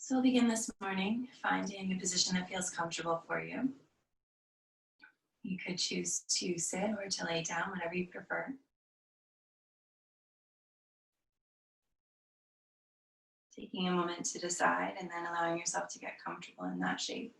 So we'll begin this morning finding a position that feels comfortable for you. You could choose to sit or to lay down, whatever you prefer. Taking a moment to decide and then allowing yourself to get comfortable in that shape.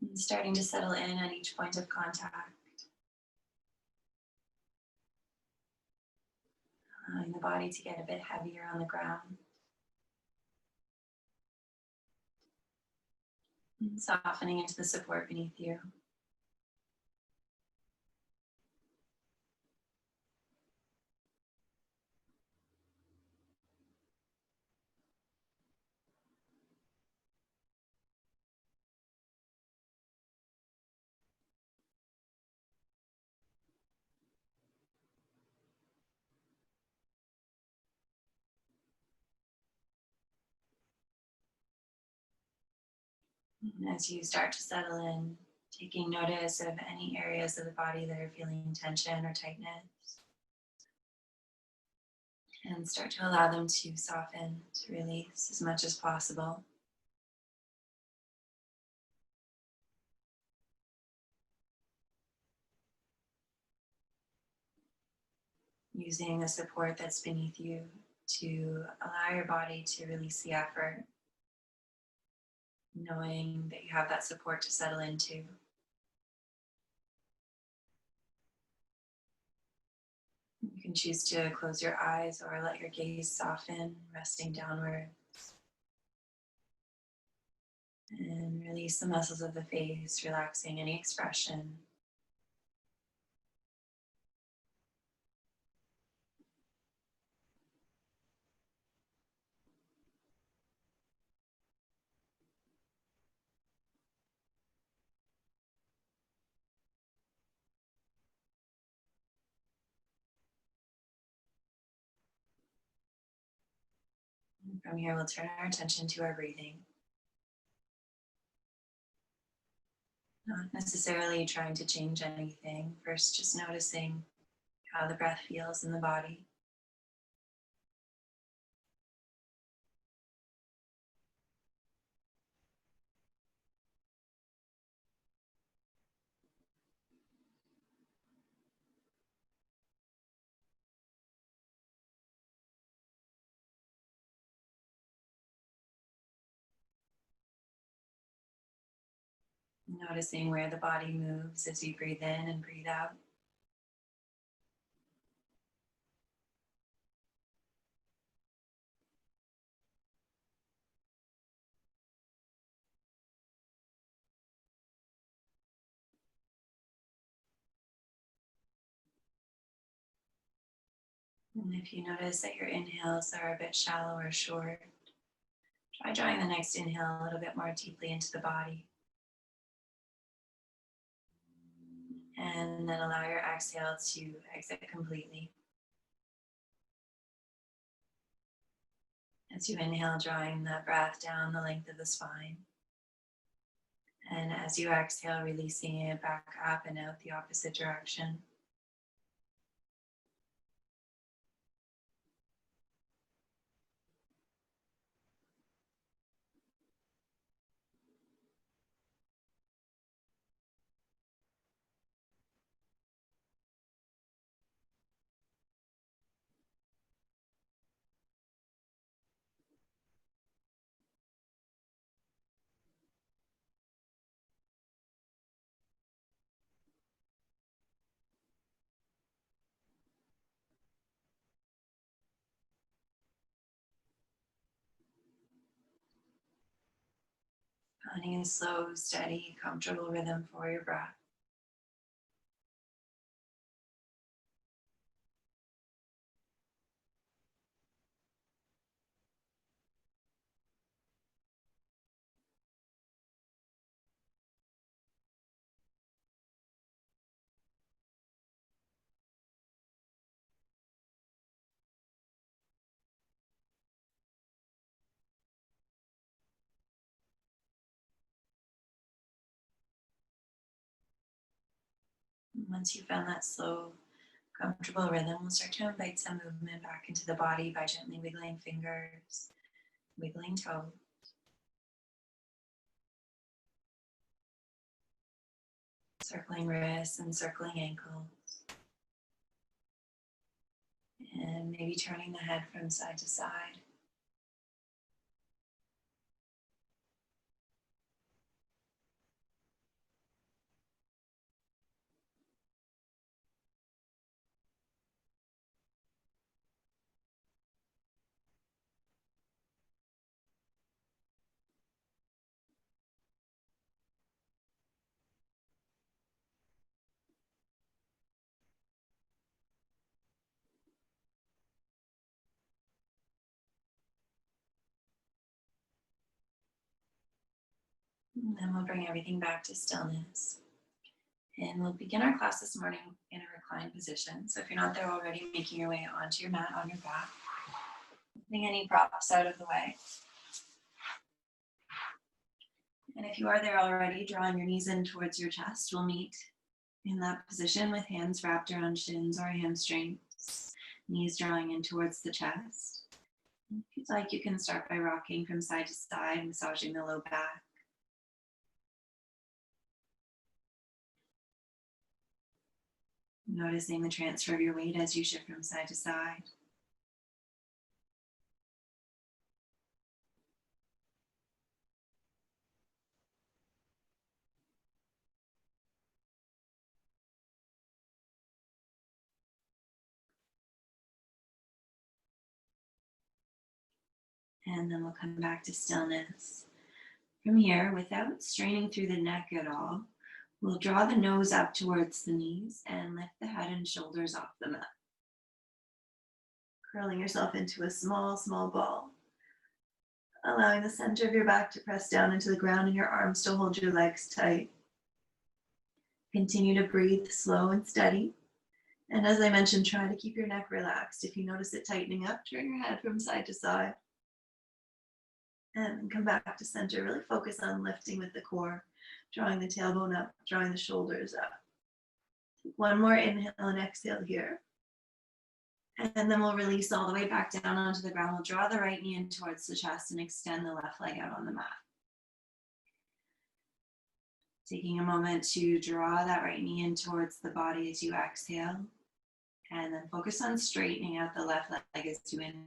And starting to settle in at each point of contact. Allowing the body to get a bit heavier on the ground. And softening into the support beneath you. And as you start to settle in, taking notice of any areas of the body that are feeling tension or tightness. And start to allow them to soften, to release as much as possible. Using the support that's beneath you to allow your body to release the effort, knowing that you have that support to settle into. You can choose to close your eyes or let your gaze soften, resting downward. And release the muscles of the face, relaxing any expression. And from here, we'll turn our attention to our breathing. Not necessarily trying to change anything. First, just noticing how the breath feels in the body. Noticing where the body moves as you breathe in and breathe out. And if you notice that your inhales are a bit shallow or short, try drawing the next inhale a little bit more deeply into the body. And then allow your exhale to exit completely. As you inhale, drawing the breath down the length of the spine. And as you exhale, releasing it back up and out the opposite direction. Finding a slow, steady, comfortable rhythm for your breath. Once you found that slow, comfortable rhythm, we'll start to invite some movement back into the body by gently wiggling fingers, wiggling toes. Circling wrists and circling ankles. And maybe turning the head from side to side. And then we'll bring everything back to stillness. And we'll begin our class this morning in a reclined position. So if you're not there already, making your way onto your mat on your back. Moving any props out of the way. And if you are there already, drawing your knees in towards your chest, we'll meet in that position with hands wrapped around shins or hamstrings, knees drawing in towards the chest. And if you'd like, you can start by rocking from side to side, massaging the low back. Noticing the transfer of your weight as you shift from side to side. And then we'll come back to stillness. From here, without straining through the neck at all, we'll draw the nose up towards the knees and lift the head and shoulders off the mat. Curling yourself into a small, small ball. Allowing the center of your back to press down into the ground and your arms to hold your legs tight. Continue to breathe slow and steady. And as I mentioned, try to keep your neck relaxed. If you notice it tightening up, turn your head from side to side. And come back to center. Really focus on lifting with the core, drawing the tailbone up, drawing the shoulders up. One more inhale and exhale here. And then we'll release all the way back down onto the ground. We'll draw the right knee in towards the chest and extend the left leg out on the mat. Taking a moment to draw that right knee in towards the body as you exhale. And then focus on straightening out the left leg as you inhale.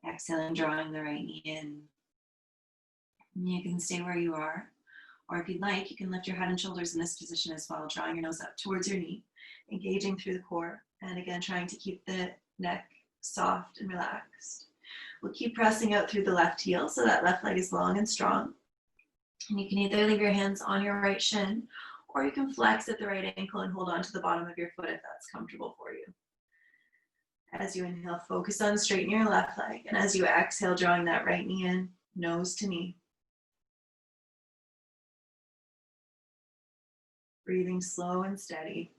Exhaling, drawing the right knee in. And you can stay where you are. Or if you'd like, you can lift your head and shoulders in this position as well, drawing your nose up towards your knee, engaging through the core. And again, trying to keep the neck soft and relaxed. We'll keep pressing out through the left heel so that left leg is long and strong. And you can either leave your hands on your right shin, or you can flex at the right ankle and hold on to the bottom of your foot if that's comfortable for you. As you inhale, focus on straightening your left leg. And as you exhale, drawing that right knee in, nose to knee. Breathing slow and steady.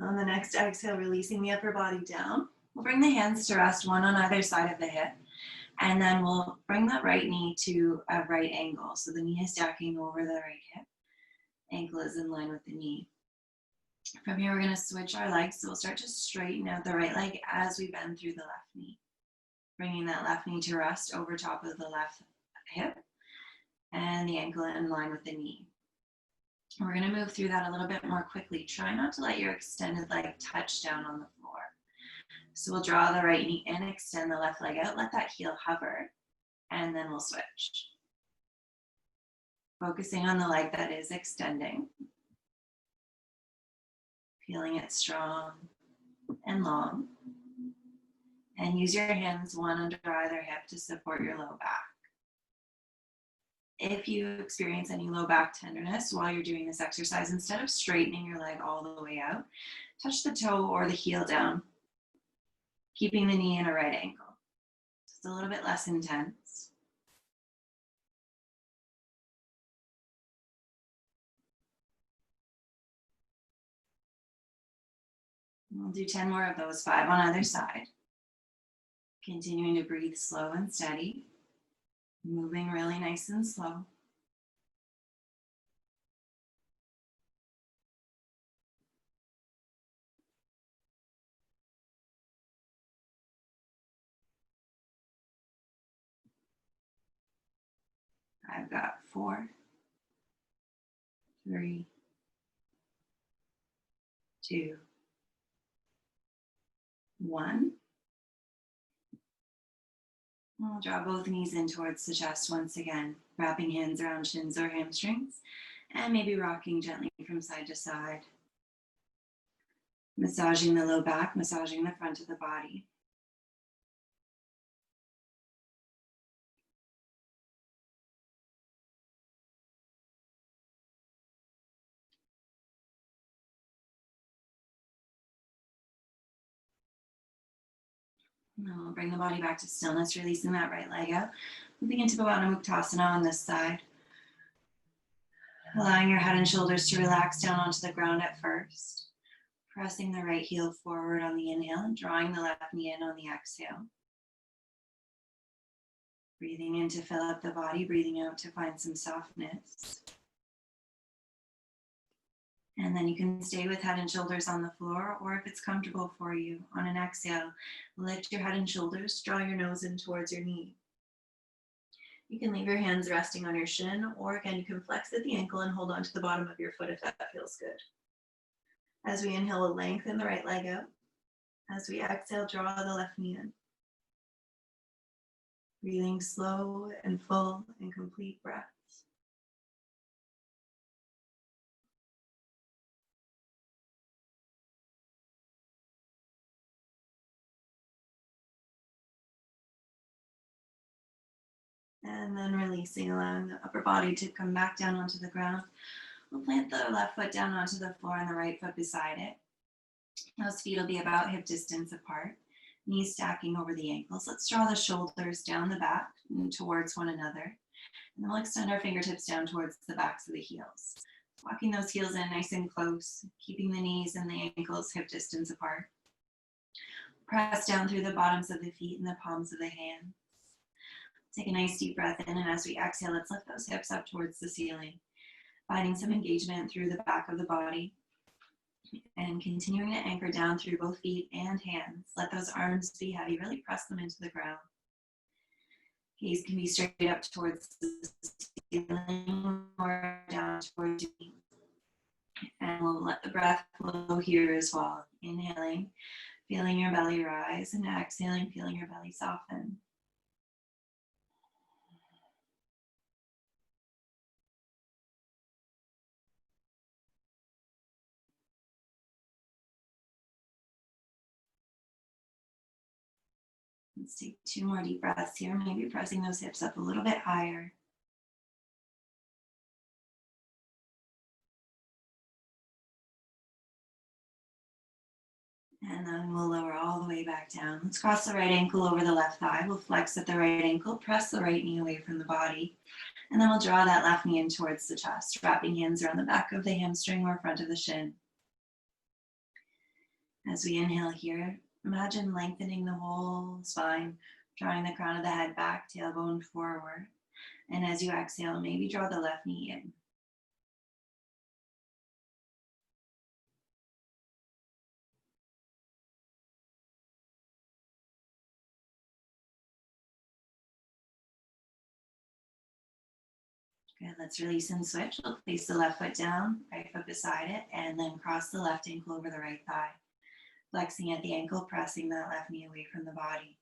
On the next exhale, releasing the upper body down. We'll bring the hands to rest, one on either side of the hip. And then we'll bring that right knee to a right angle. So the knee is stacking over the right hip. Ankle is in line with the knee. From here, we're going to switch our legs. So we'll start to straighten out the right leg as we bend through the left knee. Bringing that left knee to rest over top of the left hip. And the ankle in line with the knee. We're going to move through that a little bit more quickly. Try not to let your extended leg touch down on the floor. So we'll draw the right knee in, extend the left leg out, let that heel hover, and then we'll switch. Focusing on the leg that is extending. Feeling it strong and long. And use your hands one under either hip to support your low back. If you experience any low back tenderness while you're doing this exercise, instead of straightening your leg all the way out, touch the toe or the heel down, keeping the knee in a right angle. Just a little bit less intense. We'll do 10 more of those, 5 on either side. Continuing to breathe slow and steady, moving really nice and slow. I've got 4, 3, 2, 1. We'll draw both knees in towards the chest once again, wrapping hands around shins or hamstrings, and maybe rocking gently from side to side. Massaging the low back, massaging the front of the body. And then we'll bring the body back to stillness, releasing that right leg out. Moving into Bhavana Muktasana on this side. Allowing your head and shoulders to relax down onto the ground at first. Pressing the right heel forward on the inhale and drawing the left knee in on the exhale. Breathing in to fill up the body, breathing out to find some softness. And then you can stay with head and shoulders on the floor, or if it's comfortable for you, on an exhale, lift your head and shoulders, draw your nose in towards your knee. You can leave your hands resting on your shin, or again, you can flex at the ankle and hold on to the bottom of your foot if that feels good. As we inhale, we'll lengthen the right leg out. As we exhale, draw the left knee in. Breathing slow and full and complete breaths. And then releasing, allowing the upper body to come back down onto the ground. We'll plant the left foot down onto the floor and the right foot beside it. Those feet will be about hip distance apart, knees stacking over the ankles. Let's draw the shoulders down the back and towards one another. And then we'll extend our fingertips down towards the backs of the heels. Walking those heels in nice and close, keeping the knees and the ankles hip distance apart. Press down through the bottoms of the feet and the palms of the hands. Take a nice deep breath in, and as we exhale, let's lift those hips up towards the ceiling, finding some engagement through the back of the body, and continuing to anchor down through both feet and hands. Let those arms be heavy, really press them into the ground. Gaze can be straight up towards the ceiling or down towards your feet. And we'll let the breath flow here as well. Inhaling, feeling your belly rise, and exhaling, feeling your belly soften. Let's take 2 more deep breaths here, maybe pressing those hips up a little bit higher. And then we'll lower all the way back down. Let's cross the right ankle over the left thigh. We'll flex at the right ankle, press the right knee away from the body. And then we'll draw that left knee in towards the chest, wrapping hands around the back of the hamstring or front of the shin. As we inhale here, imagine lengthening the whole spine, drawing the crown of the head back, tailbone forward. And as you exhale, maybe draw the left knee in. Good, let's release and switch. We'll place the left foot down, right foot beside it, and then cross the left ankle over the right thigh. Flexing at the ankle, pressing that left knee away from the body.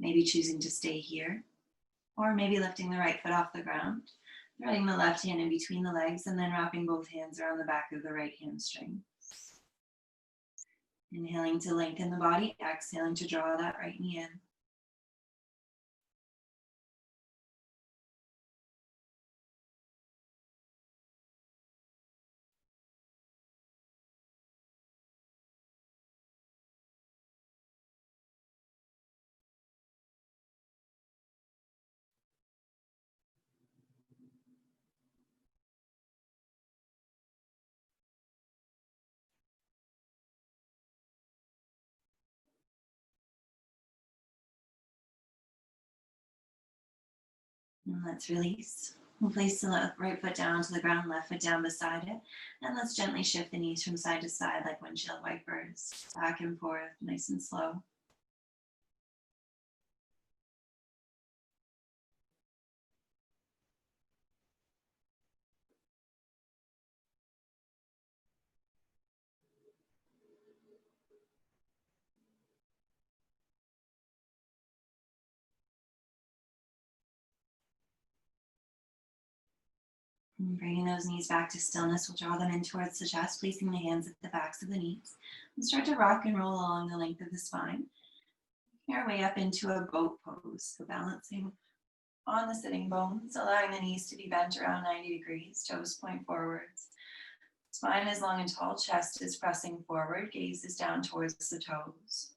Maybe choosing to stay here, or maybe lifting the right foot off the ground, threading the left hand in between the legs, and then wrapping both hands around the back of the right hamstring. Inhaling to lengthen the body, exhaling to draw that right knee in. And let's release. We'll place the right foot down to the ground, left foot down beside it. And let's gently shift the knees from side to side like windshield wipers, back and forth, nice and slow. And bringing those knees back to stillness, we'll draw them in towards the chest, placing the hands at the backs of the knees. And start to rock and roll along the length of the spine. Making our way up into a boat pose, so balancing on the sitting bones, allowing the knees to be bent around 90 degrees, toes point forwards. Spine is long and tall, chest is pressing forward, gaze is down towards the toes.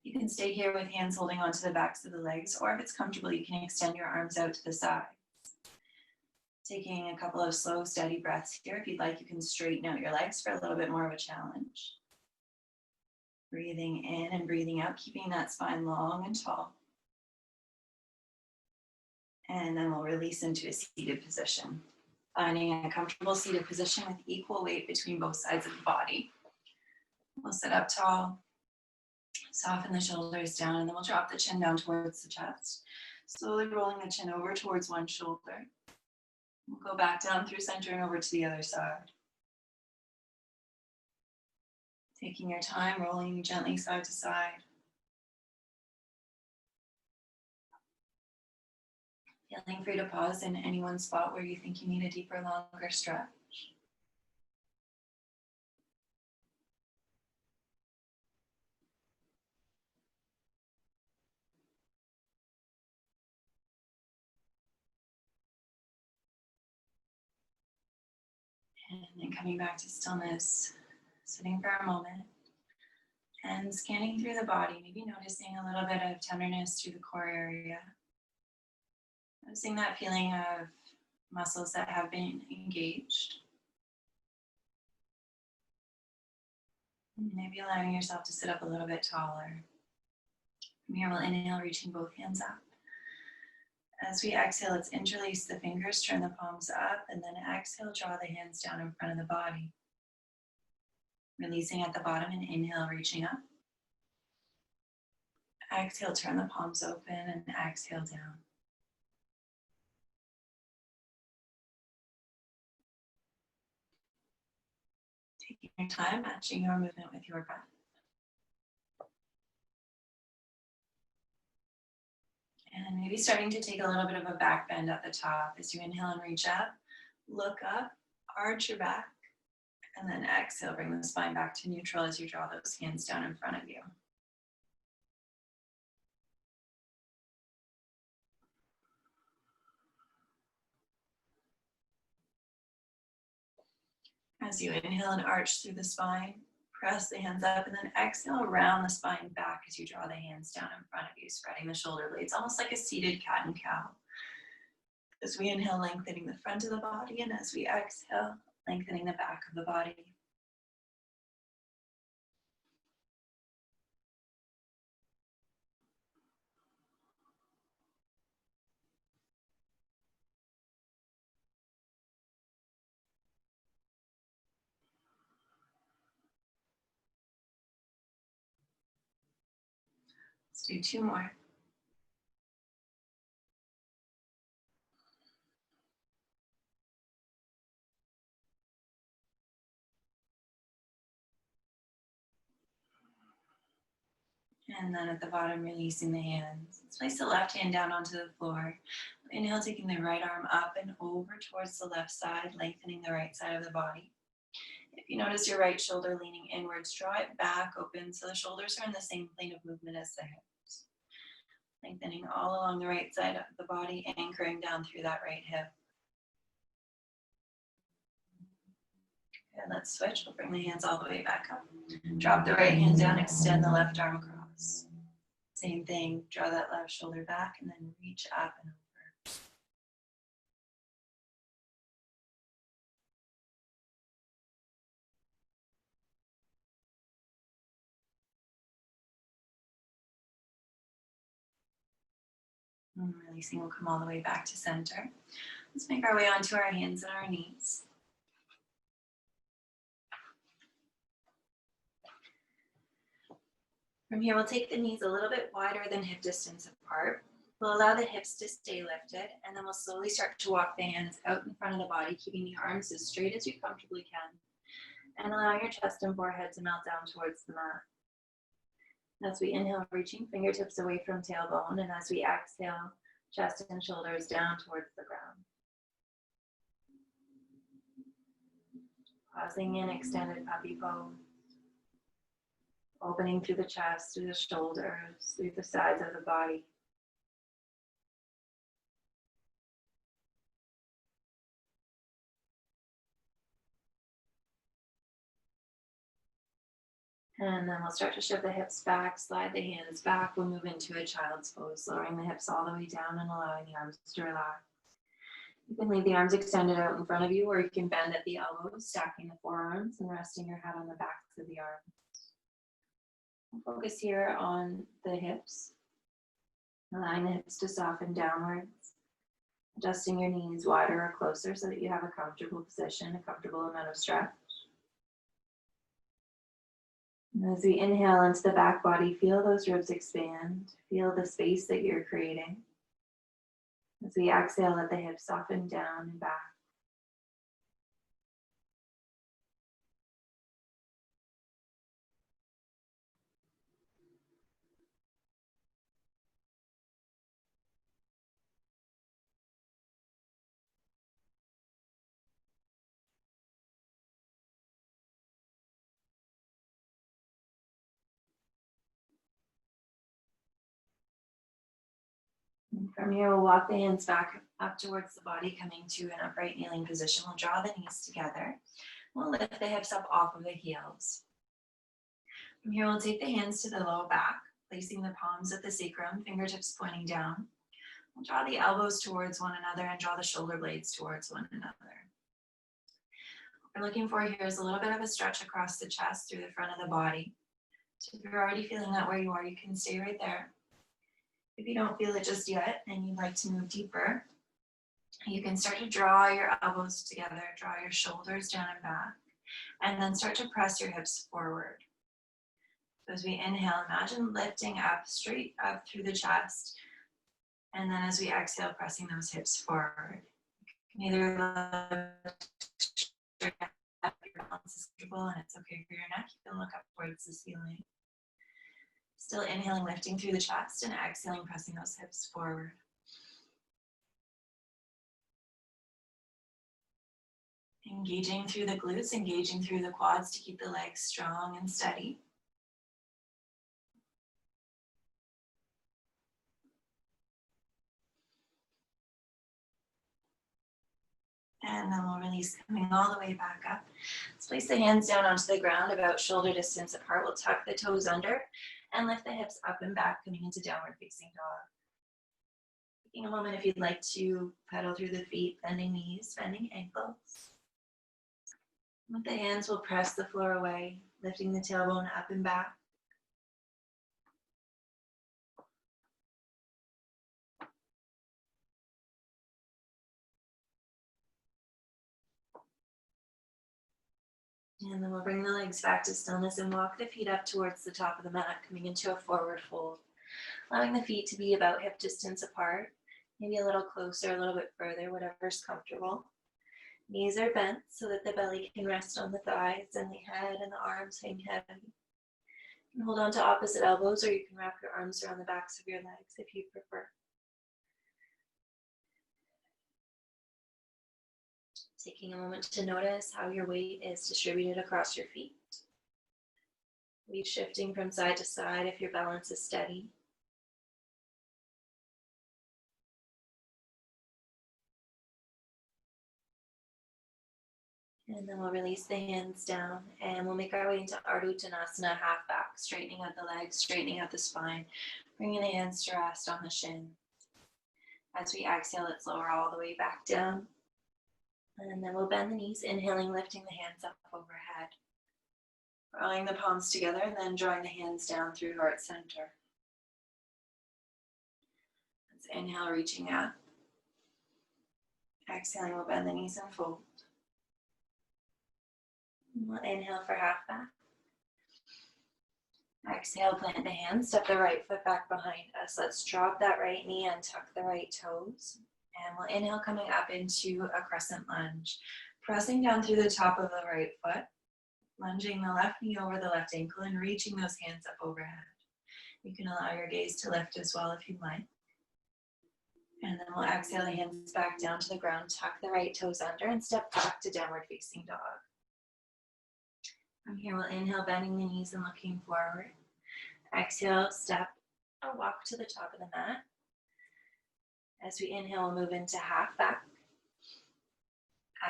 You can stay here with hands holding onto the backs of the legs, or if it's comfortable, you can extend your arms out to the side. Taking a couple of slow, steady breaths here. If you'd like, you can straighten out your legs for a little bit more of a challenge. Breathing in and breathing out, keeping that spine long and tall. And then we'll release into a seated position. Finding a comfortable seated position with equal weight between both sides of the body. We'll sit up tall, soften the shoulders down, and then we'll drop the chin down towards the chest. Slowly rolling the chin over towards one shoulder. We'll go back down through center and over to the other side. Taking your time, rolling gently side to side. Feeling free to pause in any one spot where you think you need a deeper, longer stretch. And then coming back to stillness, sitting for a moment and scanning through the body, maybe noticing a little bit of tenderness through the core area. Noticing that feeling of muscles that have been engaged. Maybe allowing yourself to sit up a little bit taller. From here, we'll inhale, reaching both hands up. As we exhale, let's interlace the fingers, turn the palms up, and then exhale, draw the hands down in front of the body. Releasing at the bottom and inhale, reaching up. Exhale, turn the palms open and exhale down. Taking your time, matching your movement with your breath. And maybe starting to take a little bit of a back bend at the top as you inhale and reach up. Look up, arch your back, and then exhale, bring the spine back to neutral as you draw those hands down in front of you. As you inhale and arch through the spine, press the hands up, and then exhale around the spine back as you draw the hands down in front of you, spreading the shoulder blades, almost like a seated cat and cow. As we inhale, lengthening the front of the body, and as we exhale, lengthening the back of the body. Let's do two more. And then at the bottom, releasing the hands. Let's place the left hand down onto the floor. Inhale, taking the right arm up and over towards the left side, lengthening the right side of the body. If you notice your right shoulder leaning inwards, draw it back open so the shoulders are in the same plane of movement as the hips. Lengthening all along the right side of the body, anchoring down through that right hip. And let's switch. We'll bring the hands all the way back up. Drop the right hand down, extend the left arm across. Same thing, draw that left shoulder back and then reach up and over. And releasing, we'll come all the way back to center. Let's make our way onto our hands and our knees. From here, we'll take the knees a little bit wider than hip distance apart. We'll allow the hips to stay lifted, and then we'll slowly start to walk the hands out in front of the body, keeping the arms as straight as you comfortably can. And allow your chest and forehead to melt down towards the mat. As we inhale, reaching fingertips away from tailbone, and as we exhale, chest and shoulders down towards the ground. Pausing in extended puppy pose. Opening through the chest, through the shoulders, through the sides of the body. And then we'll start to shift the hips back, slide the hands back. We'll move into a child's pose, lowering the hips all the way down and allowing the arms to relax. You can leave the arms extended out in front of you, or you can bend at the elbows, stacking the forearms and resting your head on the backs of the arms. We'll focus here on the hips, allowing the hips to soften downwards, adjusting your knees wider or closer so that you have a comfortable position, a comfortable amount of stretch. And as we inhale into the back body, feel those ribs expand, feel the space that you're creating. As we exhale, let the hips soften down and back. And from here, we'll walk the hands back up towards the body, coming to an upright kneeling position. We'll draw the knees together. We'll lift the hips up off of the heels. From here, we'll take the hands to the low back, placing the palms at the sacrum, fingertips pointing down. We'll draw the elbows towards one another and draw the shoulder blades towards one another. What we're looking for here is a little bit of a stretch across the chest through the front of the body. So if you're already feeling that where you are, you can stay right there. If you don't feel it just yet and you'd like to move deeper, you can start to draw your elbows together, draw your shoulders down and back, and then start to press your hips forward. So as we inhale, imagine lifting up, straight up through the chest, and then as we exhale, pressing those hips forward. You can either lift straight up, your balance is comfortable and it's okay for your neck. You can look up towards the ceiling. Still inhaling, lifting through the chest, and exhaling, pressing those hips forward. Engaging through the glutes, engaging through the quads to keep the legs strong and steady. And then we'll release, coming all the way back up. Let's place the hands down onto the ground about shoulder distance apart. We'll tuck the toes under and lift the hips up and back, coming into downward facing dog. Taking a moment if you'd like to pedal through the feet, bending knees, bending ankles. With the hands, we'll press the floor away, lifting the tailbone up and back. And then we'll bring the legs back to stillness and walk the feet up towards the top of the mat, coming into a forward fold. Allowing the feet to be about hip distance apart, maybe a little closer, a little bit further, whatever's comfortable. Knees are bent so that the belly can rest on the thighs and the head and the arms hang heavy. You can hold on to opposite elbows, or you can wrap your arms around the backs of your legs if you prefer. Taking a moment to notice how your weight is distributed across your feet. Weight shifting from side to side if your balance is steady. And then we'll release the hands down and we'll make our way into Ardha Uttanasana, half back, straightening out the legs, straightening out the spine, bringing the hands to rest on the shins. As we exhale, let's lower all the way back down. And then we'll bend the knees, inhaling, lifting the hands up overhead. Drawing the palms together and then drawing the hands down through heart center. As Let's inhale, reaching up. Exhaling, we'll bend the knees and fold. We'll inhale for half back. Exhale, plant the hands, step the right foot back behind us. Let's drop that right knee and tuck the right toes. And we'll inhale, coming up into a crescent lunge. Pressing down through the top of the right foot. Lunging the left knee over the left ankle and reaching those hands up overhead. You can allow your gaze to lift as well if you'd like. And then we'll exhale the hands back down to the ground, tuck the right toes under, and step back to downward facing dog. From here, we'll inhale, bending the knees and looking forward. Exhale, step or walk to the top of the mat. As we inhale, we'll move into half back.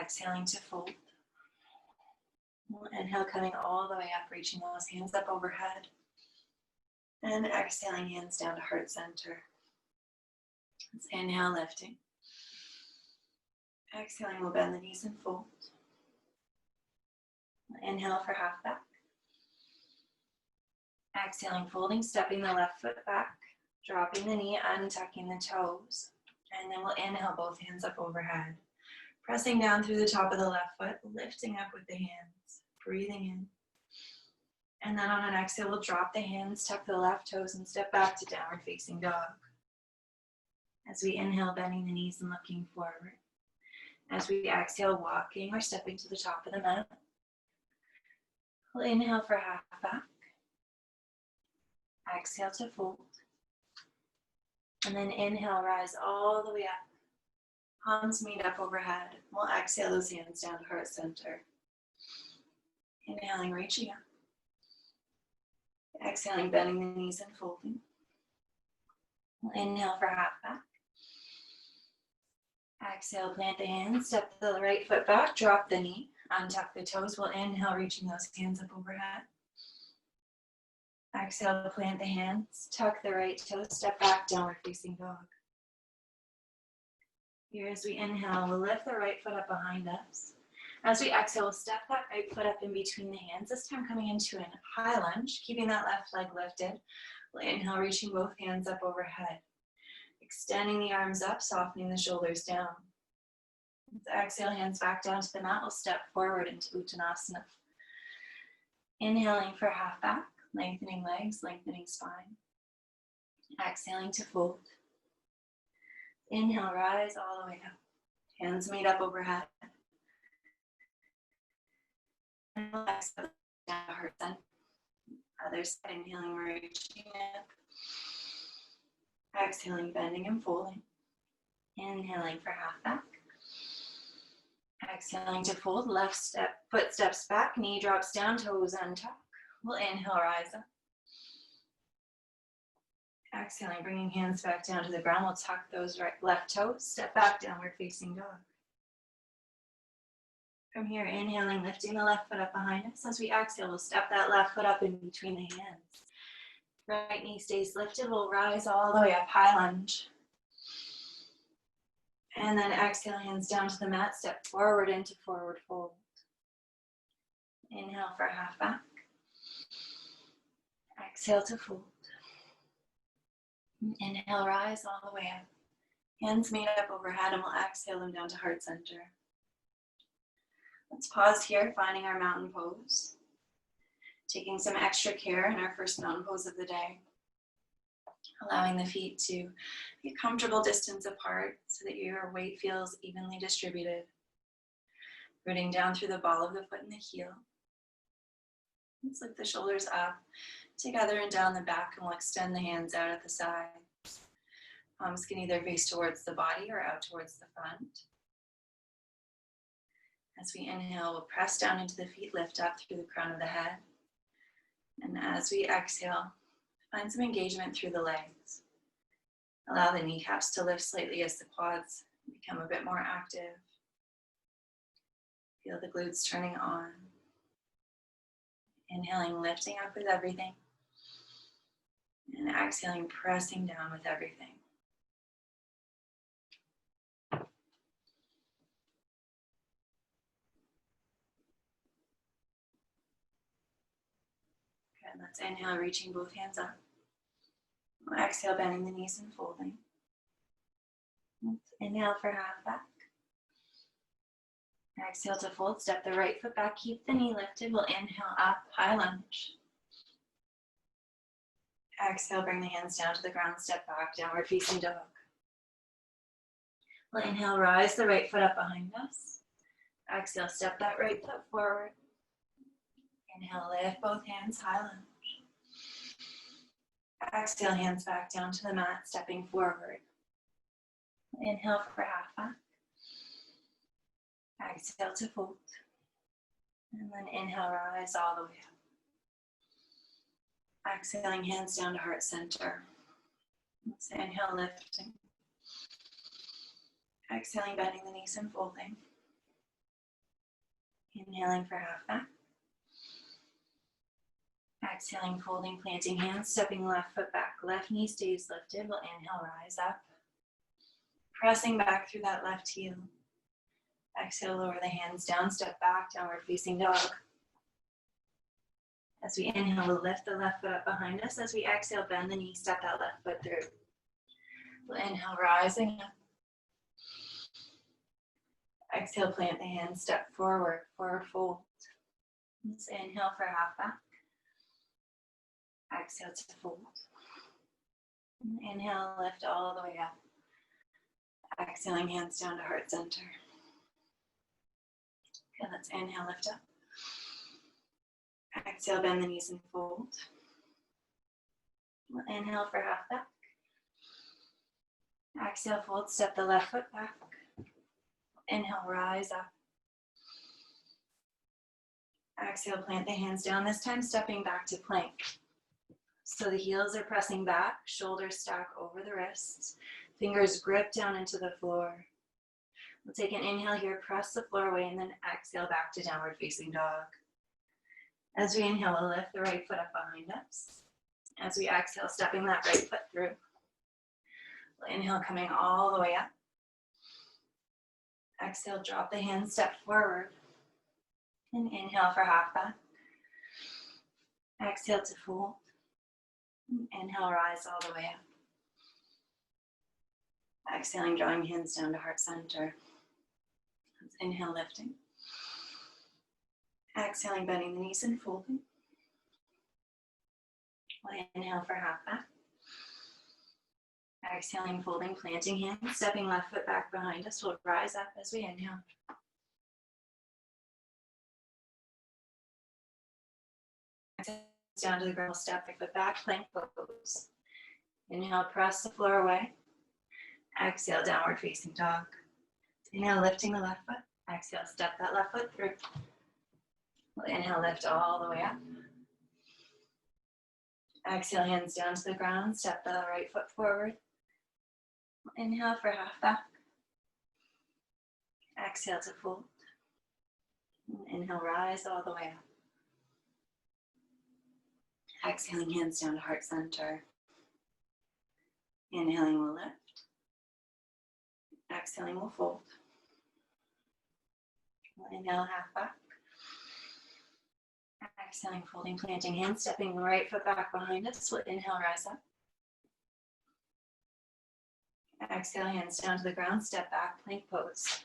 Exhaling to fold. We'll inhale, coming all the way up, reaching those hands up overhead. And exhaling, hands down to heart center. Let's inhale, lifting. Exhaling, we'll bend the knees and fold. We'll inhale for half back. Exhaling, folding, stepping the left foot back, dropping the knee, untucking the toes. And then we'll inhale, both hands up overhead. Pressing down through the top of the left foot, lifting up with the hands, breathing in. And then on an exhale, we'll drop the hands, tuck the left toes, and step back to downward facing dog. As we inhale, bending the knees and looking forward. As we exhale, walking or stepping to the top of the mat. We'll inhale for half back. Exhale to fold. And then inhale, rise all the way up. Palms meet up overhead. We'll exhale those hands down to heart center. Inhaling, reaching up. Exhaling, bending the knees and folding. We'll inhale for half back. Exhale, plant the hands, step the right foot back, drop the knee, untuck the toes. We'll inhale, reaching those hands up overhead. Exhale, plant the hands, tuck the right toes, step back, downward facing dog. Here as we inhale, we'll lift the right foot up behind us. As we exhale, we'll step that right foot up in between the hands, this time coming into a high lunge, keeping that left leg lifted. We'll inhale, reaching both hands up overhead. Extending the arms up, softening the shoulders down. Let's exhale, hands back down to the mat. We'll step forward into Uttanasana. Inhaling for half back, lengthening legs, lengthening spine. Exhaling to fold. Inhale, rise all the way up. Hands meet up overhead. And exhale down to heart center. Other side, inhaling, reaching up. Exhaling, bending and folding. Inhaling for half back. Exhaling to fold, left step, foot steps back, knee drops down, toes untuck. We'll inhale, rise up. Exhaling, bringing hands back down to the ground. We'll tuck those left toes, step back, downward facing dog. From here, inhaling, lifting the left foot up behind us. As we exhale, we'll step that left foot up in between the hands. Right knee stays lifted. We'll rise all the way up, high lunge. And then exhale, hands down to the mat, step forward into forward fold. Inhale for half back. Exhale to fold. Inhale, rise all the way up. Hands meet up overhead and we'll exhale them down to heart center. Let's pause here, finding our mountain pose. Taking some extra care in our first mountain pose of the day. Allowing the feet to be a comfortable distance apart so that your weight feels evenly distributed. Rooting down through the ball of the foot and the heel. Let's lift the shoulders up together and down the back, and we'll extend the hands out at the sides. Palms can either face towards the body or out towards the front. As we inhale, we'll press down into the feet, lift up through the crown of the head. And as we exhale, find some engagement through the legs. Allow the kneecaps to lift slightly as the quads become a bit more active. Feel the glutes turning on. Inhaling, lifting up with everything. And exhaling, pressing down with everything. Good, let's inhale, reaching both hands up. We'll exhale, bending the knees and folding. Let's inhale for half back. Exhale to fold, step the right foot back, keep the knee lifted. We'll inhale up, high lunge. Exhale, bring the hands down to the ground, step back, downward facing dog. We'll inhale, rise the right foot up behind us. Exhale, step that right foot forward. Inhale, lift both hands, high lunge. Exhale, hands back down to the mat, stepping forward. Inhale for half back. Exhale to fold. And then inhale, rise all the way up. Exhaling, hands down to heart center. Let's inhale, lifting. Exhaling, bending the knees and folding. Inhaling for half back. Exhaling, folding, planting hands, stepping left foot back. Left knee stays lifted. We'll inhale, rise up. Pressing back through that left heel. Exhale, lower the hands down, step back, downward facing dog. As we inhale, we'll lift the left foot up behind us. As we exhale, bend the knee, step that left foot through. We'll inhale, rising up. Exhale, plant the hands, step forward, forward fold. Let's inhale for half back. Exhale to fold. Inhale, lift all the way up. Exhaling, hands down to heart center. Okay, let's inhale, lift up. Exhale, bend the knees and fold. We'll inhale for half back. Exhale, fold, step the left foot back. Inhale, rise up. Exhale, plant the hands down, this time stepping back to plank. So the heels are pressing back, shoulders stack over the wrists, fingers grip down into the floor. We'll take an inhale here, press the floor away, and then exhale back to downward facing dog. As we inhale, we'll lift the right foot up behind us. As we exhale, stepping that right foot through. We'll inhale, coming all the way up. Exhale, drop the hands, step forward. And inhale for half back. Exhale to fold. Inhale, rise all the way up. Exhaling, drawing hands down to heart center. Let's inhale, lifting. Exhaling, bending the knees and folding. We'll inhale for half back. Exhaling, folding, planting hands, stepping left foot back behind us. We'll rise up as we inhale. Exhale, down to the ground, step the foot back, plank pose. Inhale, press the floor away. Exhale, downward facing dog. Inhale, lifting the left foot. Exhale, step that left foot through. We'll inhale, lift all the way up. Exhale, hands down to the ground, step the right foot forward. Inhale for half back. Exhale to fold. Inhale, rise all the way up. Exhaling, hands down to heart center. Inhaling, we'll lift. Exhaling, we'll fold. We'll inhale, half back. Exhaling, folding, planting hands, stepping the right foot back behind us. We'll inhale, rise up. Exhale, hands down to the ground, step back, plank pose.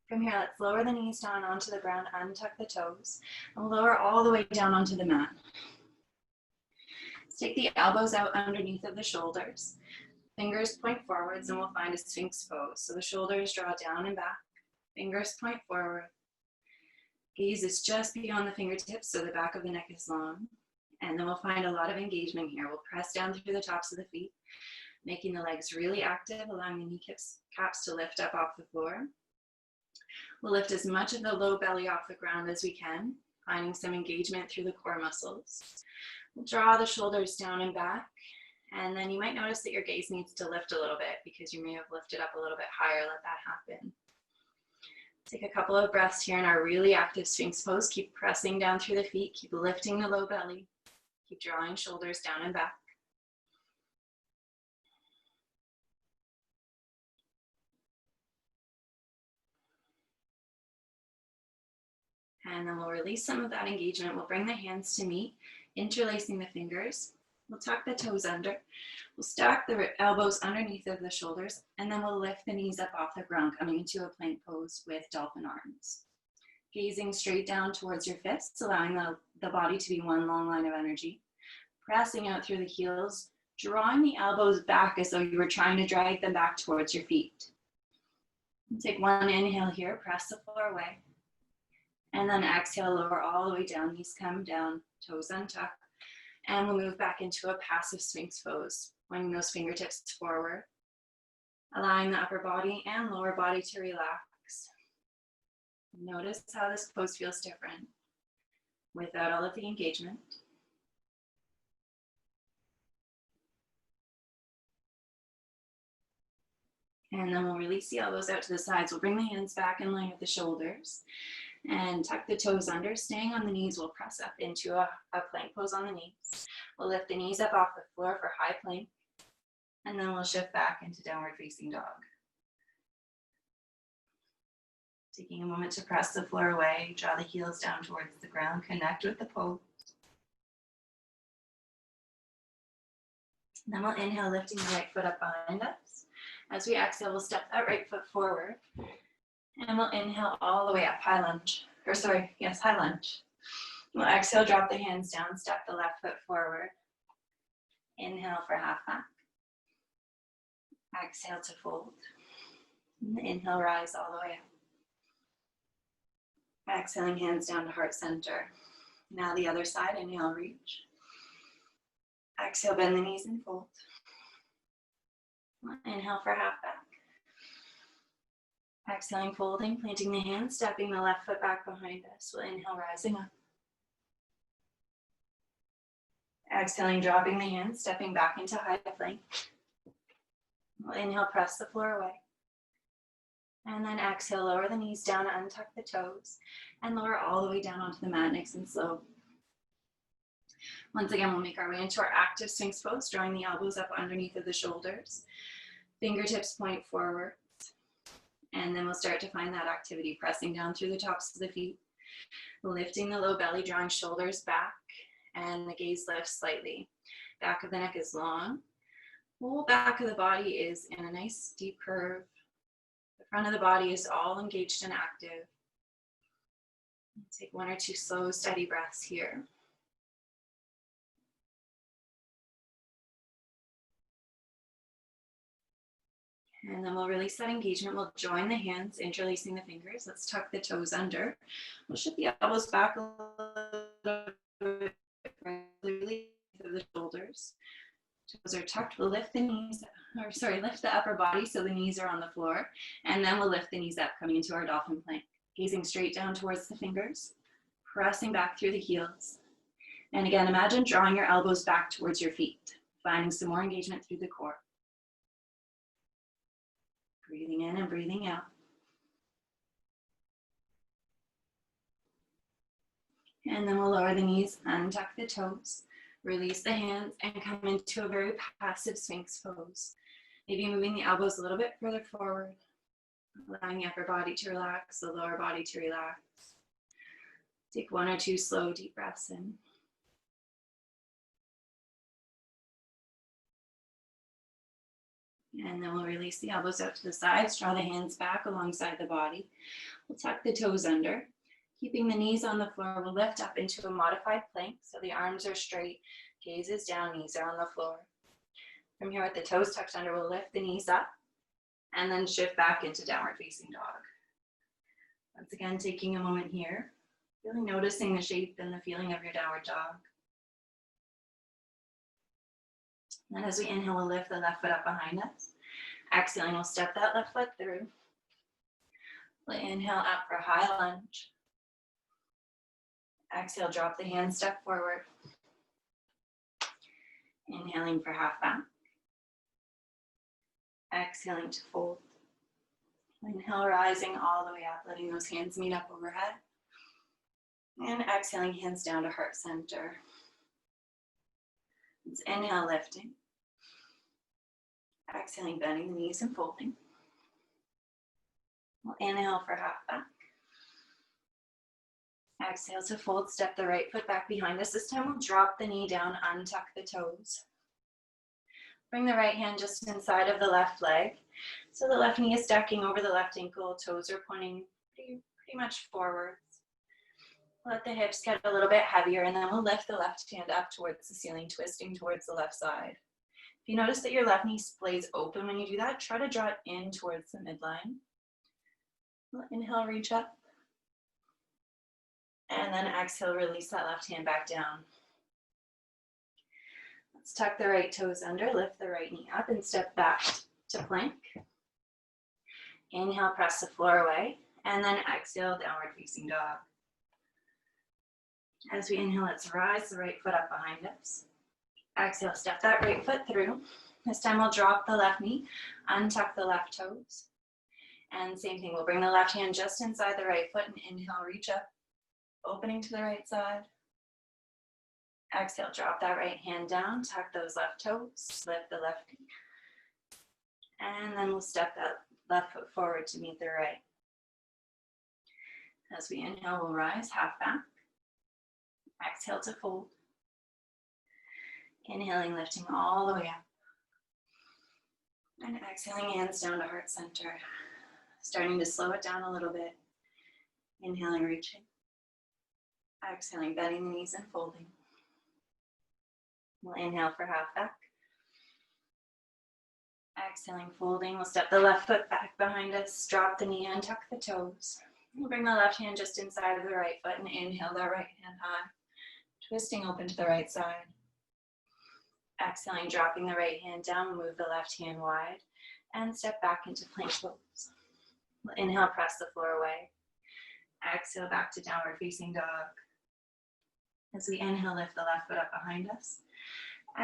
From here, let's lower the knees down onto the ground, untuck the toes, and we'll lower all the way down onto the mat. Let's take the elbows out underneath of the shoulders. Fingers point forwards, and we'll find a Sphinx pose. So the shoulders draw down and back, fingers point forward. Gaze is just beyond the fingertips, so the back of the neck is long. And then we'll find a lot of engagement here. We'll press down through the tops of the feet, making the legs really active, allowing the kneecaps to lift up off the floor. We'll lift as much of the low belly off the ground as we can, finding some engagement through the core muscles. We'll draw the shoulders down and back, and then you might notice that your gaze needs to lift a little bit because you may have lifted up a little bit higher. Let that happen. Take a couple of breaths here in our really active Sphinx pose. Keep pressing down through the feet, keep lifting the low belly, keep drawing shoulders down and back. And then we'll release some of that engagement. We'll bring the hands to meet, interlacing the fingers. We'll tuck the toes under. We'll stack the elbows underneath of the shoulders, and then we'll lift the knees up off the ground, coming into a plank pose with dolphin arms. Gazing straight down towards your fists, allowing the body to be one long line of energy. Pressing out through the heels, drawing the elbows back as though you were trying to drag them back towards your feet. Take one inhale here, press the floor away. And then exhale, lower all the way down, knees come down, toes untuck. And we'll move back into a passive Sphinx pose, pointing those fingertips forward, allowing the upper body and lower body to relax. Notice how this pose feels different without all of the engagement. And then we'll release the elbows out to the sides. We'll bring the hands back in line with the shoulders and tuck the toes under. Staying on the knees, we'll press up into a plank pose on the knees. We'll lift the knees up off the floor for high plank. And then we'll shift back into downward facing dog. Taking a moment to press the floor away, draw the heels down towards the ground, connect with the pose. Then we'll inhale, lifting the right foot up behind us. As we exhale, we'll step that right foot forward. And we'll inhale all the way up, high lunge. High lunge. We'll exhale, drop the hands down, step the left foot forward. Inhale for half back. Exhale to fold. And inhale, rise all the way up. Exhaling, hands down to heart center. Now the other side, inhale, reach. Exhale, bend the knees and fold. Inhale for half back. Exhaling, folding, planting the hands, stepping the left foot back behind us. We'll inhale, rising up. Exhaling, dropping the hands, stepping back into high plank. We'll inhale, press the floor away. And then exhale, lower the knees down, untuck the toes, and lower all the way down onto the mat, nice and slow. Once again, we'll make our way into our active Sphinx pose, drawing the elbows up underneath of the shoulders. Fingertips point forward. And then we'll start to find that activity, pressing down through the tops of the feet, lifting the low belly, drawing shoulders back, and the gaze lifts slightly. Back of the neck is long. Whole back of the body is in a nice deep curve. The front of the body is all engaged and active. Take one or two slow, steady breaths here. And then we'll release that engagement. We'll join the hands, interlacing the fingers. Let's tuck the toes under. We'll shift the elbows back a little bit, release the shoulders. Toes are tucked. We'll lift the knees, lift the upper body so the knees are on the floor. And then we'll lift the knees up, coming into our dolphin plank. Gazing straight down towards the fingers, pressing back through the heels. And again, imagine drawing your elbows back towards your feet, finding some more engagement through the core. Breathing in and breathing out. And then we'll lower the knees, untuck the toes, release the hands, and come into a very passive Sphinx pose. Maybe moving the elbows a little bit further forward, allowing the upper body to relax, the lower body to relax. Take one or two slow, deep breaths in. And then we'll release the elbows out to the sides, draw the hands back alongside the body. We'll tuck the toes under. Keeping the knees on the floor, we'll lift up into a modified plank so the arms are straight, gaze is down, knees are on the floor. From here with the toes tucked under, we'll lift the knees up and then shift back into downward facing dog. Once again, taking a moment here, really noticing the shape and the feeling of your downward dog. And as we inhale, we'll lift the left foot up behind us. Exhaling, we'll step that left foot through. We'll inhale up for high lunge. Exhale, drop the hands, step forward. Inhaling for half back. Exhaling to fold. Inhale, rising all the way up, letting those hands meet up overhead. And exhaling, hands down to heart center. Let's inhale, lifting. Exhaling, bending the knees and folding. We'll inhale for half back. Exhale to fold, step the right foot back behind us. This time we'll drop the knee down, untuck the toes. Bring the right hand just inside of the left leg. So the left knee is stacking over the left ankle, toes are pointing pretty much forwards. Let the hips get a little bit heavier, and then we'll lift the left hand up towards the ceiling, twisting towards the left side. If you notice that your left knee splays open when you do that, try to draw it in towards the midline. We'll inhale, reach up. And then exhale, release that left hand back down. Let's tuck the right toes under, lift the right knee up, and step back to plank. Inhale, press the floor away, and then exhale, downward facing dog. As we inhale, let's rise the right foot up behind us. Exhale, step that right foot through. This time we'll drop the left knee, untuck the left toes. And same thing, we'll bring the left hand just inside the right foot and inhale, reach up, opening to the right side. Exhale, drop that right hand down, tuck those left toes, lift the left knee. And then we'll step that left foot forward to meet the right. As we inhale, we'll rise, half back. Exhale to fold. Inhaling, lifting all the way up. And exhaling, hands down to heart center. Starting to slow it down a little bit. Inhaling, reaching. Exhaling, bending the knees and folding. We'll inhale for half back. Exhaling, folding. We'll step the left foot back behind us. Drop the knee and tuck the toes. We'll bring the left hand just inside of the right foot and inhale that right hand high. Twisting open to the right side. Exhaling, dropping the right hand down, move the left hand wide, and step back into plank pose. We'll inhale, press the floor away. Exhale, back to downward facing dog. As we inhale, lift the left foot up behind us.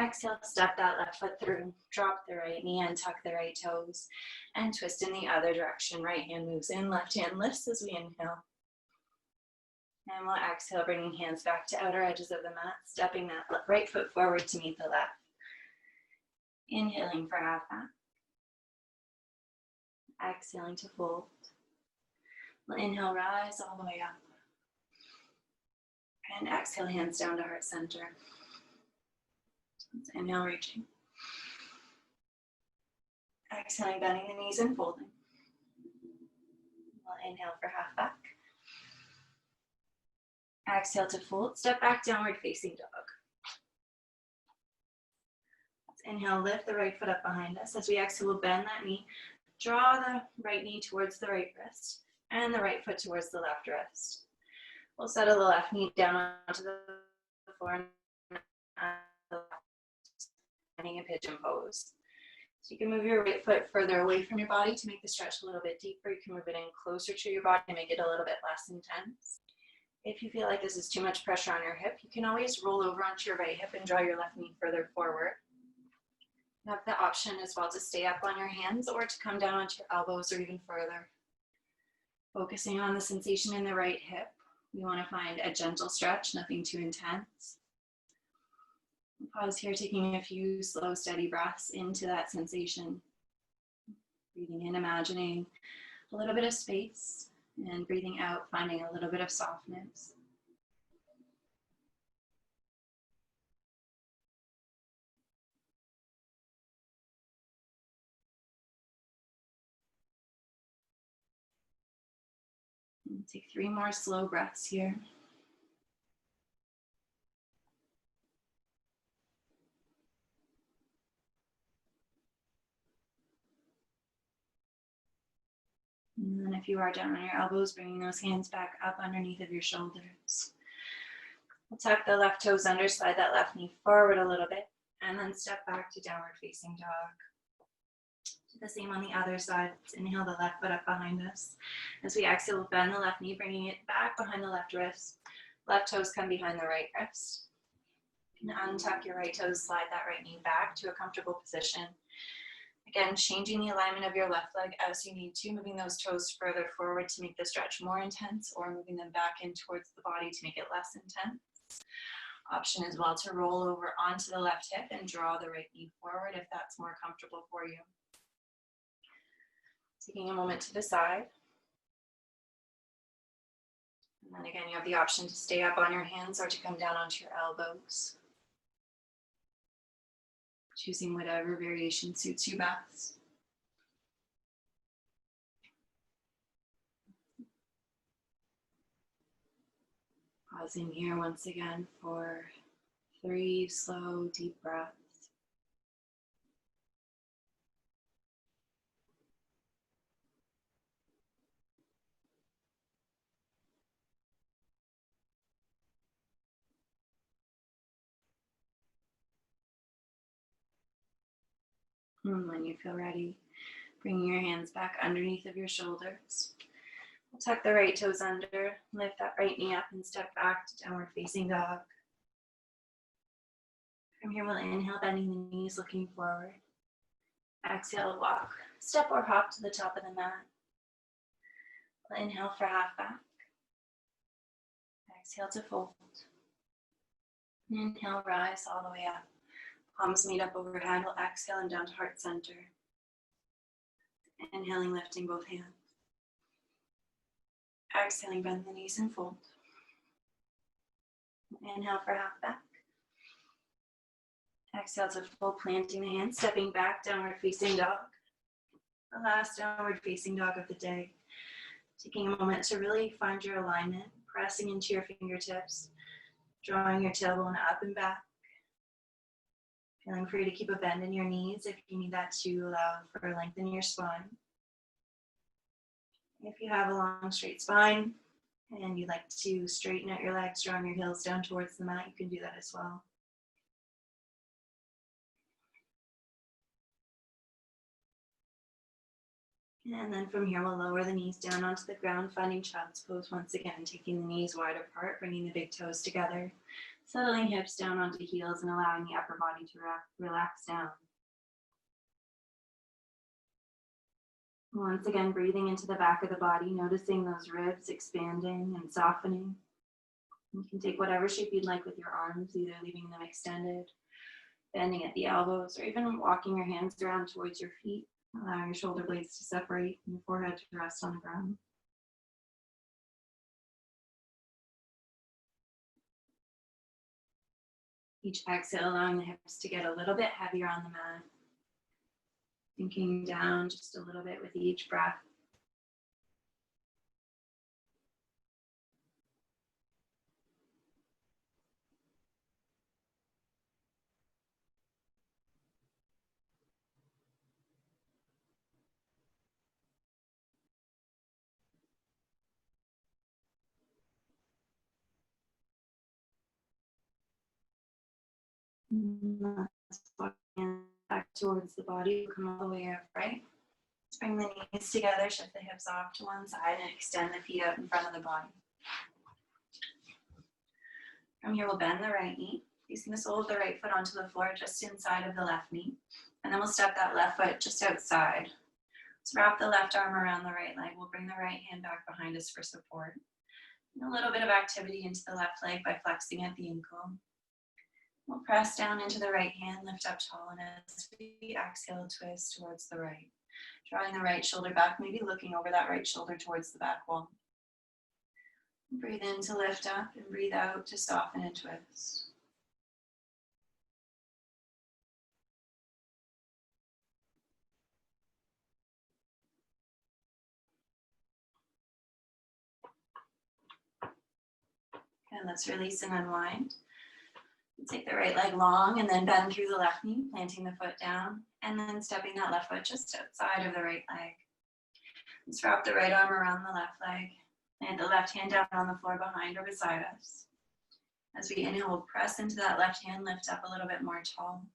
Exhale, step that left foot through, drop the right knee and tuck the right toes, and twist in the other direction. Right hand moves in, left hand lifts as we inhale. And we'll exhale, bringing hands back to outer edges of the mat, stepping that right foot forward to meet the left. Inhaling for half back. Exhaling to fold. We'll inhale, rise all the way up. And exhale, hands down to heart center. Let's inhale, reaching. Exhaling, bending the knees and folding. We'll inhale for half back. Exhale to fold, step back, downward facing dog. Let's inhale, lift the right foot up behind us. As we exhale, we'll bend that knee, draw the right knee towards the right wrist, and the right foot towards the left wrist. We'll settle the left knee down onto the floor and finding a pigeon pose. So you can move your right foot further away from your body to make the stretch a little bit deeper. You can move it in closer to your body to make it a little bit less intense. If you feel like this is too much pressure on your hip, you can always roll over onto your right hip and draw your left knee further forward. You have the option as well to stay up on your hands or to come down onto your elbows or even further. Focusing on the sensation in the right hip. We want to find a gentle stretch, nothing too intense. Pause here, taking a few slow, steady breaths into that sensation. Breathing in, imagining a little bit of space. And breathing out, finding a little bit of softness. And take 3 more slow breaths here. And then if you are down on your elbows, bringing those hands back up underneath of your shoulders. We'll tuck the left toes under, slide that left knee forward a little bit, and then step back to downward facing dog. Do the same on the other side. Let's inhale the left foot up behind us. As we exhale, we'll bend the left knee, bringing it back behind the left wrist. Left toes come behind the right wrist. And untuck your right toes, slide that right knee back to a comfortable position. Again, changing the alignment of your left leg as you need to, moving those toes further forward to make the stretch more intense, or moving them back in towards the body to make it less intense. Option as well to roll over onto the left hip and draw the right knee forward if that's more comfortable for you. Taking a moment to decide. And then again, you have the option to stay up on your hands or to come down onto your elbows. Choosing whatever variation suits you best. Pausing here once again for 3 slow, deep breaths. And when you feel ready, bringing your hands back underneath of your shoulders. We'll tuck the right toes under, lift that right knee up and step back to downward facing dog. From here, we'll inhale, bending the knees, looking forward. Exhale, walk, step or hop to the top of the mat. We'll inhale for half back. Exhale to fold. Inhale, rise all the way up. Palms meet up overhead. We'll exhale and down to heart center. Inhaling, lifting both hands. Exhaling, bend the knees and fold. Inhale for half back. Exhale to full, planting the hands, stepping back, downward facing dog. The last downward facing dog of the day. Taking a moment to really find your alignment, pressing into your fingertips, drawing your tailbone up and back. Feeling free to keep a bend in your knees if you need that to allow for length in your spine. If you have a long, straight spine and you'd like to straighten out your legs, drawing your heels down towards the mat, you can do that as well. And then from here, we'll lower the knees down onto the ground, finding child's pose once again, taking the knees wide apart, bringing the big toes together, settling hips down onto heels and allowing the upper body to relax down. Once again, breathing into the back of the body, noticing those ribs expanding and softening. You can take whatever shape you'd like with your arms, either leaving them extended, bending at the elbows, or even walking your hands around towards your feet. Allowing your shoulder blades to separate and your forehead to rest on the ground. Each exhale, allowing the hips to get a little bit heavier on the mat. Sinking down just a little bit with each breath. Back towards the body, come all the way upright. Let's bring the knees together, shift the hips off to one side and extend the feet out in front of the body. From here, we'll bend the right knee, placing the sole of the right foot onto the floor just inside of the left knee. And then we'll step that left foot just outside. Let's wrap the left arm around the right leg. We'll bring the right hand back behind us for support. And a little bit of activity into the left leg by flexing at the ankle. We'll press down into the right hand, lift up tall, and as we exhale, twist towards the right. Drawing the right shoulder back, maybe looking over that right shoulder towards the back wall. Breathe in to lift up and breathe out to soften and twist. And let's release and unwind. Take the right leg long and then bend through the left knee, planting the foot down, and then stepping that left foot just outside of the right leg. Let's wrap the right arm around the left leg, and the left hand down on the floor behind or beside us. As we inhale, we'll press into that left hand, lift up a little bit more tall.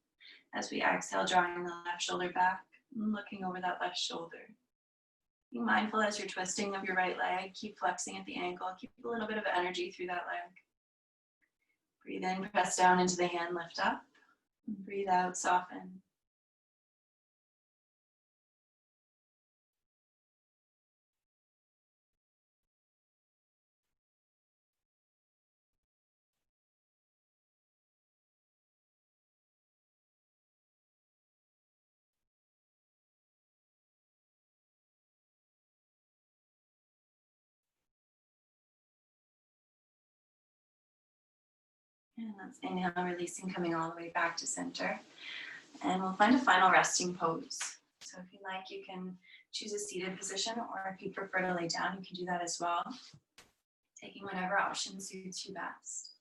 As we exhale, drawing the left shoulder back and looking over that left shoulder. Be mindful as you're twisting of your right leg, keep flexing at the ankle, keep a little bit of energy through that leg. Breathe in, press down into the hand, lift up. Breathe out, soften. And let's inhale, releasing, coming all the way back to center. And we'll find a final resting pose. So if you like, you can choose a seated position, or if you prefer to lay down, you can do that as well. Taking whatever option suits you best.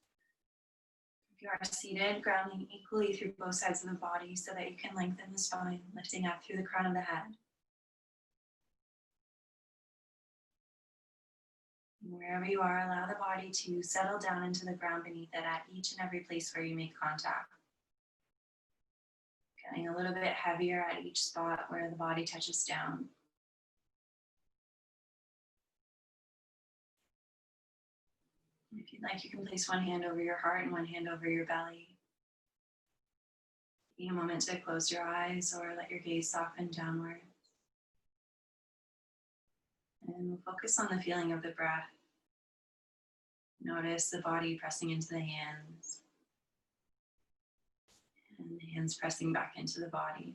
If you are seated, grounding equally through both sides of the body so that you can lengthen the spine, lifting up through the crown of the head. Wherever you are, allow the body to settle down into the ground beneath it at each and every place where you make contact. Getting a little bit heavier at each spot where the body touches down. If you'd like, you can place one hand over your heart and one hand over your belly. Taking a moment to close your eyes or let your gaze soften downward. And we'll focus on the feeling of the breath. Notice the body pressing into the hands. And the hands pressing back into the body.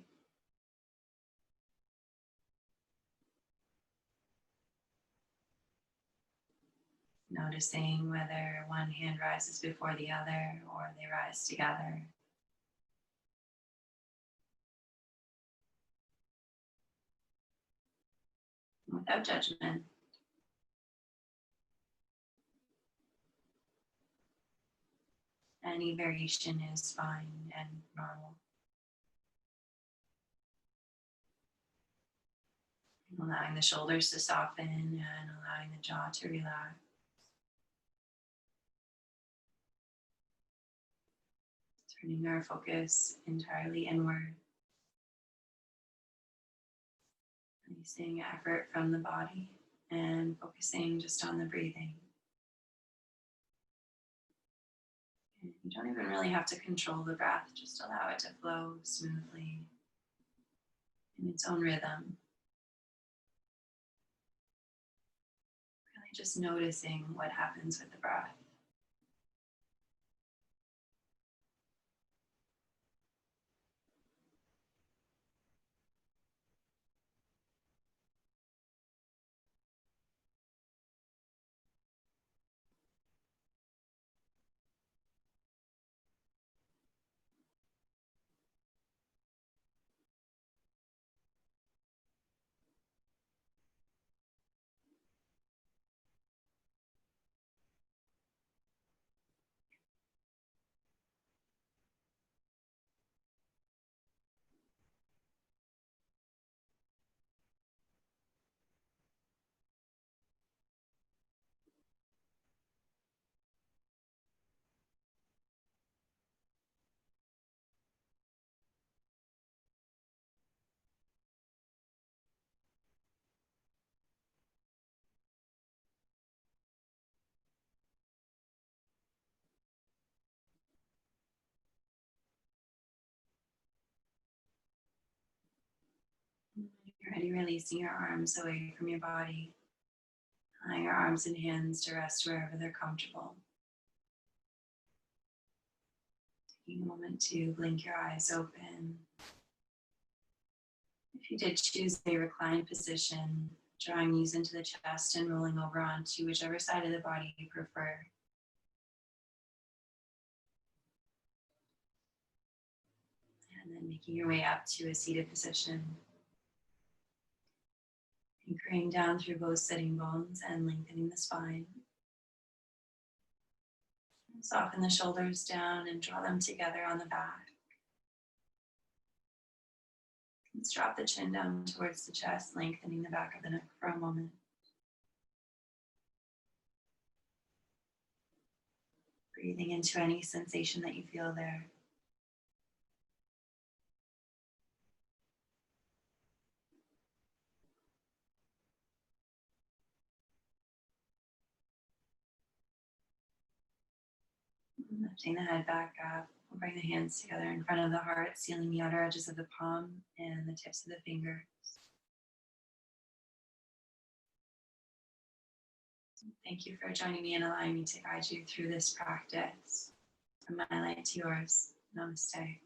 Noticing whether one hand rises before the other or they rise together. Without judgment. Any variation is fine and normal. Allowing the shoulders to soften and allowing the jaw to relax. Turning our focus entirely inward. Releasing effort from the body and focusing just on the breathing. And you don't even really have to control the breath, just allow it to flow smoothly in its own rhythm. Really just noticing what happens with the breath. When you're ready, releasing your arms away from your body. Allowing your arms and hands to rest wherever they're comfortable. Taking a moment to blink your eyes open. If you did choose a reclined position, drawing knees into the chest and rolling over onto whichever side of the body you prefer. And then making your way up to a seated position. Anchoring down through both sitting bones and lengthening the spine. Soften the shoulders down and draw them together on the back. Let's drop the chin down towards the chest, lengthening the back of the neck for a moment. Breathing into any sensation that you feel there. Lifting the head back up. We'll bring the hands together in front of the heart, sealing the outer edges of the palm and the tips of the fingers. Thank you for joining me and allowing me to guide you through this practice. From my light to yours. Namaste.